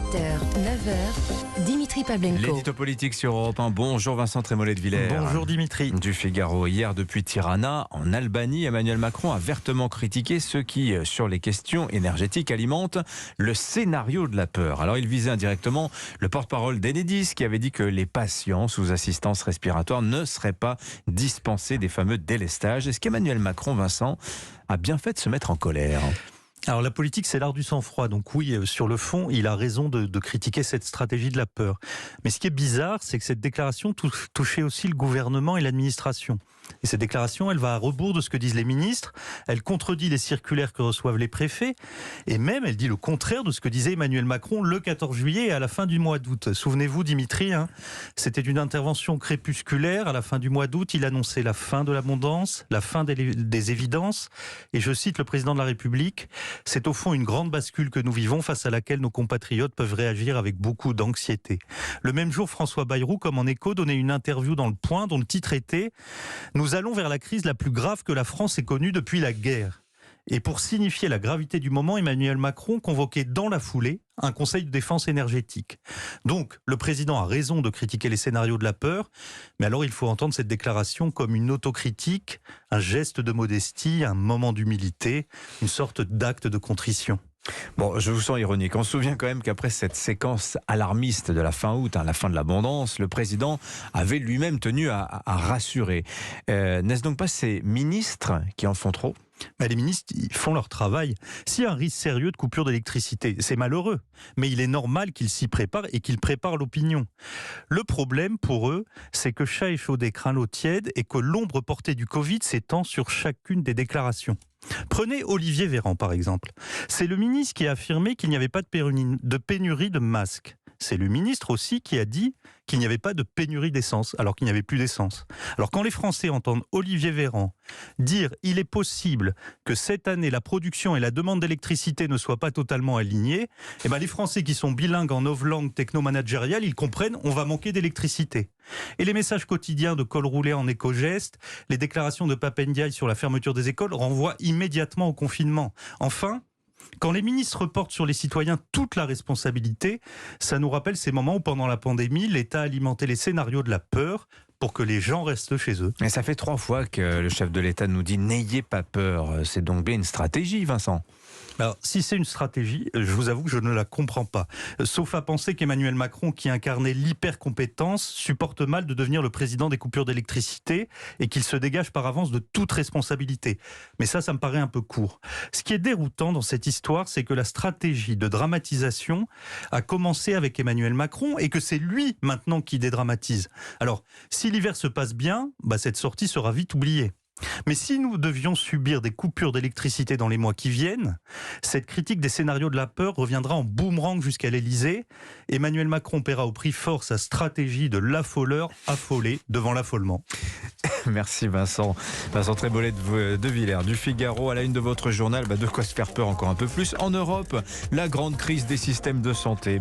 8h, 9h, Dimitri Pavlenko. L'édito politique sur Europe 1. Bonjour Vincent Trémollet de Villers. Bonjour Dimitri. Du Figaro. Hier, depuis Tirana, en Albanie, Emmanuel Macron a vertement critiqué ceux qui, sur les questions énergétiques, alimentent le scénario de la peur. Alors, il visait indirectement le porte-parole d'Enedis qui avait dit que les patients sous assistance respiratoire ne seraient pas dispensés des fameux délestages. Est-ce qu'Emmanuel Macron, Vincent, a bien fait de se mettre en colère ? Alors la politique, c'est l'art du sang-froid. Donc oui, sur le fond, il a raison de critiquer cette stratégie de la peur. Mais ce qui est bizarre, c'est que cette déclaration touchait aussi le gouvernement et l'administration. Et cette déclaration, elle va à rebours de ce que disent les ministres. Elle contredit les circulaires que reçoivent les préfets. Et même, elle dit le contraire de ce que disait Emmanuel Macron le 14 juillet et à la fin du mois d'août. Souvenez-vous, Dimitri, c'était une intervention crépusculaire. À la fin du mois d'août, il annonçait la fin de l'abondance, la fin des évidences. Et je cite le président de la République, « C'est au fond une grande bascule que nous vivons face à laquelle nos compatriotes peuvent réagir avec beaucoup d'anxiété. » Le même jour, François Bayrou, comme en écho, donnait une interview dans Le Point dont le titre était « Nous allons vers la crise la plus grave que la France ait connue depuis la guerre ». Et pour signifier la gravité du moment, Emmanuel Macron convoquait dans la foulée un conseil de défense énergétique. Donc, le président a raison de critiquer les scénarios de la peur, mais alors il faut entendre cette déclaration comme une autocritique, un geste de modestie, un moment d'humilité, une sorte d'acte de contrition. Bon, je vous sens ironique. On se souvient quand même qu'après cette séquence alarmiste de la fin août, la fin de l'abondance, le président avait lui-même tenu à rassurer. N'est-ce donc pas ces ministres qui en font trop ? Les ministres, ils font leur travail. S'il y a un risque sérieux de coupure d'électricité, c'est malheureux. Mais il est normal qu'ils s'y préparent et qu'ils préparent l'opinion. Le problème pour eux, c'est que chat échaudé craint l'eau tiède et que l'ombre portée du Covid s'étend sur chacune des déclarations. Prenez Olivier Véran par exemple. C'est le ministre qui a affirmé qu'il n'y avait pas de pénurie de masques. C'est le ministre aussi qui a dit qu'il n'y avait pas de pénurie d'essence, alors qu'il n'y avait plus d'essence. Alors quand les Français entendent Olivier Véran dire « il est possible que cette année la production et la demande d'électricité ne soient pas totalement alignées », les Français qui sont bilingues en novlangue technomanagériale, ils comprennent « on va manquer d'électricité ». Et les messages quotidiens de col roulé en éco-geste, les déclarations de Pape Ndiaye sur la fermeture des écoles renvoient immédiatement au confinement. Enfin, quand les ministres portent sur les citoyens toute la responsabilité, ça nous rappelle ces moments où pendant la pandémie, l'État alimentait les scénarios de la peur pour que les gens restent chez eux. Et ça fait 3 fois que le chef de l'État nous dit « n'ayez pas peur ». C'est donc bien une stratégie, Vincent. Alors, si c'est une stratégie, je vous avoue que je ne la comprends pas. Sauf à penser qu'Emmanuel Macron, qui incarnait l'hypercompétence, supporte mal de devenir le président des coupures d'électricité et qu'il se dégage par avance de toute responsabilité. Mais ça me paraît un peu court. Ce qui est déroutant dans cette histoire, c'est que la stratégie de dramatisation a commencé avec Emmanuel Macron et que c'est lui maintenant qui dédramatise. Alors, si l'hiver se passe bien, cette sortie sera vite oubliée. Mais si nous devions subir des coupures d'électricité dans les mois qui viennent, cette critique des scénarios de la peur reviendra en boomerang jusqu'à l'Elysée. Emmanuel Macron paiera au prix fort sa stratégie de l'affoleur affolé devant l'affolement. Merci Vincent. Vincent Trémollet de Villers, du Figaro, à la une de votre journal. De quoi se faire peur encore un peu plus. En Europe, la grande crise des systèmes de santé.